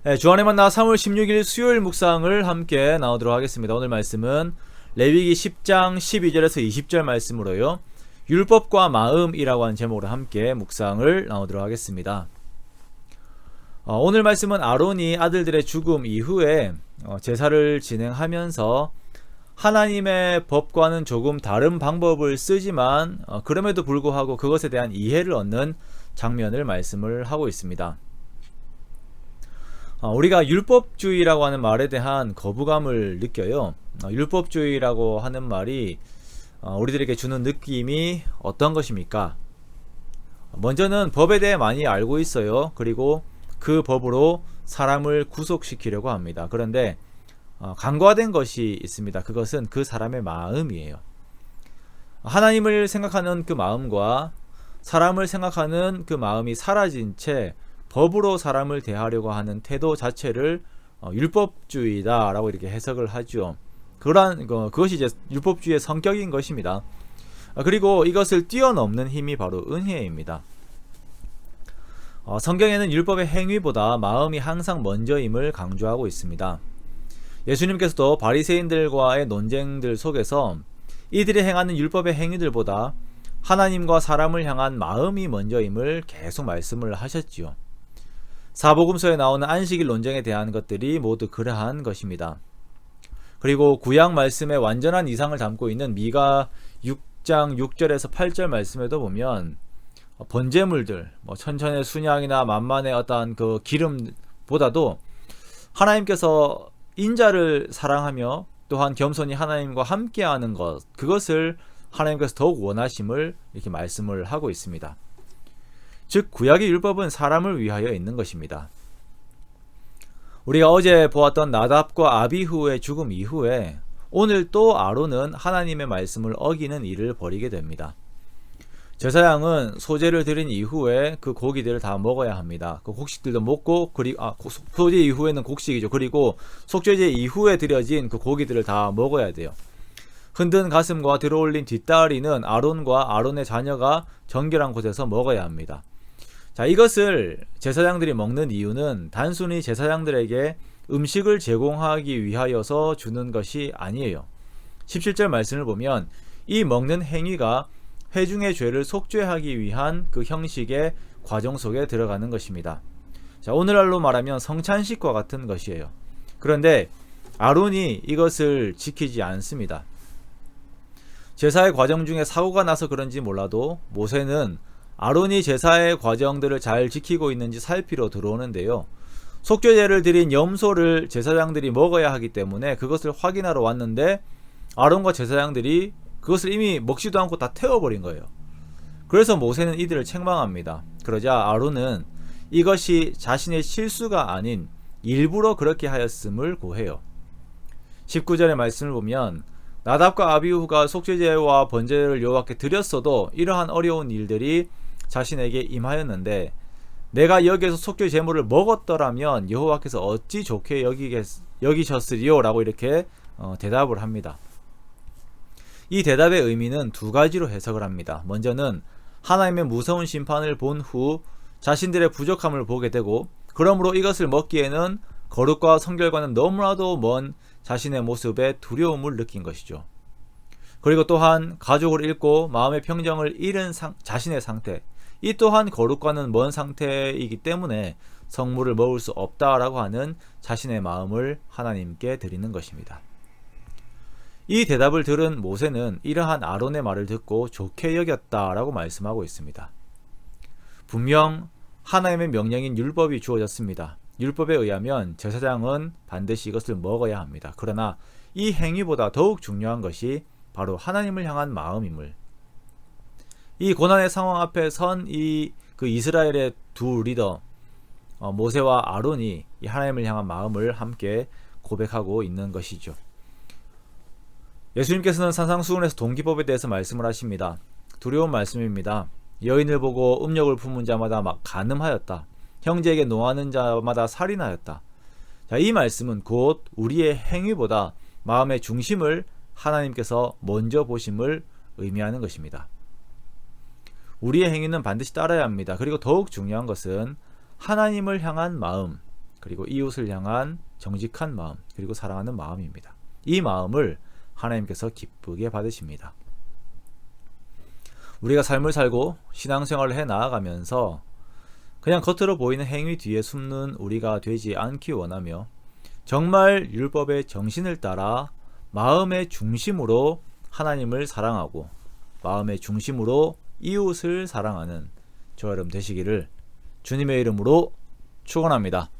네, 주안의 만나 3월 16일 수요일 묵상을 함께 나오도록 하겠습니다. 오늘 말씀은 레위기 10장 12절에서 20절 말씀으로요. 율법과 마음이라고 하는 제목으로 함께 묵상을 나오도록 하겠습니다. 오늘 말씀은 아론이 아들들의 죽음 이후에 제사를 진행하면서 하나님의 법과는 조금 다른 방법을 쓰지만 그럼에도 불구하고 그것에 대한 이해를 얻는 장면을 말씀을 하고 있습니다. 우리가 율법주의라고 하는 말에 대한 거부감을 느껴요. 율법주의라고 하는 말이 우리들에게 주는 느낌이 어떤 것입니까? 먼저는 법에 대해 많이 알고 있어요. 그리고 그 법으로 사람을 구속시키려고 합니다. 그런데 간과된 것이 있습니다. 그것은 그 사람의 마음이에요. 하나님을 생각하는 그 마음과 사람을 생각하는 그 마음이 사라진 채 법으로 사람을 대하려고 하는 태도 자체를 율법주의다라고 이렇게 해석을 하죠. 그것이 이제 율법주의의 성격인 것입니다. 그리고 이것을 뛰어넘는 힘이 바로 은혜입니다. 성경에는 율법의 행위보다 마음이 항상 먼저임을 강조하고 있습니다. 예수님께서도 바리새인들과의 논쟁들 속에서 이들이 행하는 율법의 행위들보다 하나님과 사람을 향한 마음이 먼저임을 계속 말씀을 하셨지요. 사복음서에 나오는 안식일 논쟁에 대한 것들이 모두 그러한 것입니다. 그리고 구약 말씀의 완전한 이상을 담고 있는 미가 6장 6절에서 8절 말씀에도 보면 번제물들, 천천의 순양이나 만만의 어떠한 그 기름보다도 하나님께서 인자를 사랑하며 또한 겸손히 하나님과 함께하는 것, 그것을 하나님께서 더욱 원하심을 이렇게 말씀을 하고 있습니다. 즉 구약의 율법은 사람을 위하여 있는 것입니다. 우리가 어제 보았던 나답과 아비후의 죽음 이후에 오늘 또 아론은 하나님의 말씀을 어기는 일을 벌이게 됩니다. 제사장은 소제를 드린 이후에 그 고기들을 다 먹어야 합니다. 그 곡식들도 먹고 소제 이후에는 곡식이죠. 그리고 속죄제 이후에 드려진 그 고기들을 다 먹어야 돼요. 흔든 가슴과 들어올린 뒷다리는 아론과 아론의 자녀가 정결한 곳에서 먹어야 합니다. 자, 이것을 제사장들이 먹는 이유는 단순히 제사장들에게 음식을 제공하기 위하여서 주는 것이 아니에요. 17절 말씀을 보면 이 먹는 행위가 회중의 죄를 속죄하기 위한 그 형식의 과정 속에 들어가는 것입니다. 자, 오늘날로 말하면 성찬식과 같은 것이에요. 그런데 아론이 이것을 지키지 않습니다. 제사의 과정 중에 사고가 나서 그런지 몰라도 모세는 아론이 제사의 과정들을 잘 지키고 있는지 살피러 들어오는데요. 속죄제를 드린 염소를 제사장들이 먹어야 하기 때문에 그것을 확인하러 왔는데 아론과 제사장들이 그것을 이미 먹지도 않고 다 태워버린 거예요. 그래서 모세는 이들을 책망합니다. 그러자 아론은 이것이 자신의 실수가 아닌 일부러 그렇게 하였음을 고해요. 19절의 말씀을 보면 나답과 아비후가 속죄제와 번제를 여호와께 드렸어도 이러한 어려운 일들이 자신에게 임하였는데 내가 여기에서 속죄 제물을 먹었더라면 여호와께서 어찌 좋게 여기셨으리요? 라고 이렇게 대답을 합니다. 이 대답의 의미는 두 가지로 해석을 합니다. 먼저는 하나님의 무서운 심판을 본 후 자신들의 부족함을 보게 되고 그러므로 이것을 먹기에는 거룩과 성결과는 너무나도 먼 자신의 모습에 두려움을 느낀 것이죠. 그리고 또한 가족을 잃고 마음의 평정을 잃은 자신의 상태, 이 또한 거룩과는 먼 상태이기 때문에 성물을 먹을 수 없다라고 하는 자신의 마음을 하나님께 드리는 것입니다. 이 대답을 들은 모세는 이러한 아론의 말을 듣고 좋게 여겼다라고 말씀하고 있습니다. 분명 하나님의 명령인 율법이 주어졌습니다. 율법에 의하면 제사장은 반드시 이것을 먹어야 합니다. 그러나 이 행위보다 더욱 중요한 것이 바로 하나님을 향한 마음임을, 이 고난의 상황 앞에 선 그 이스라엘의 두 리더 모세와 아론이 이 하나님을 향한 마음을 함께 고백하고 있는 것이죠. 예수님께서는 산상수훈에서 동기법에 대해서 말씀을 하십니다. 두려운 말씀입니다. 여인을 보고 음욕을 품은 자마다 막 간음하였다. 형제에게 노하는 자마다 살인하였다. 자, 이 말씀은 곧 우리의 행위보다 마음의 중심을 하나님께서 먼저 보심을 의미하는 것입니다. 우리의 행위는 반드시 따라야 합니다. 그리고 더욱 중요한 것은 하나님을 향한 마음, 그리고 이웃을 향한 정직한 마음, 그리고 사랑하는 마음입니다. 이 마음을 하나님께서 기쁘게 받으십니다. 우리가 삶을 살고 신앙생활을 해 나아가면서 그냥 겉으로 보이는 행위 뒤에 숨는 우리가 되지 않기 원하며 정말 율법의 정신을 따라 마음의 중심으로 하나님을 사랑하고 마음의 중심으로 이웃을 사랑하는 저와 여러분 되시기를 주님의 이름으로 축원합니다.